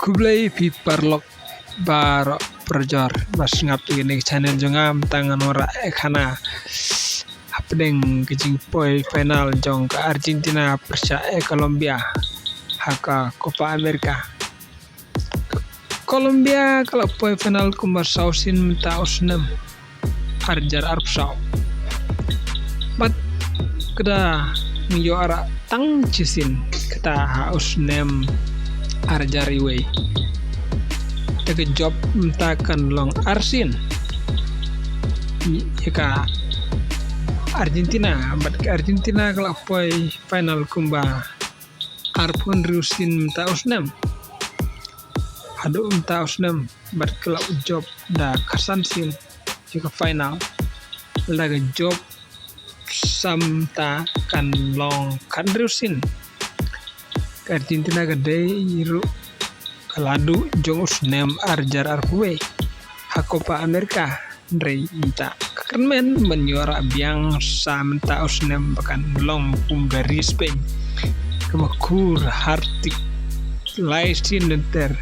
Kublai pi parlok bar projor bas ngap ini channel jongam tangan ora ekana hapdeng kejing poi final jong ke Argentina persa Colombia haka Copa America. Colombia kalau poi final kumbar sausin ta usnem arjar arpsau bat keda minggu ara tang cisin kita haus nem arjariwe tege job mentakan long arsin ika Argentina bat ke Argentina kalau poi final kumba arpun rusin ta usnem hadu ta usnem bat kalau job da kasansin jika final laga job samta kan long kan rusin ke Argentina gede iru kaladu jong usnem arjar arkuwe hakopa Amerika ndrei minta kekermen menyuara biang samta usnem bahkan long punggari Spain kemakur hartik laisin nenter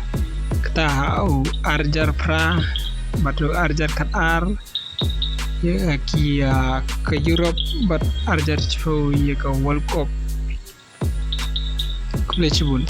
ketahau arjar pra batu arjar Qatar ya kia ke Europe bat arjar cipu ya ke World Cup kulai cibun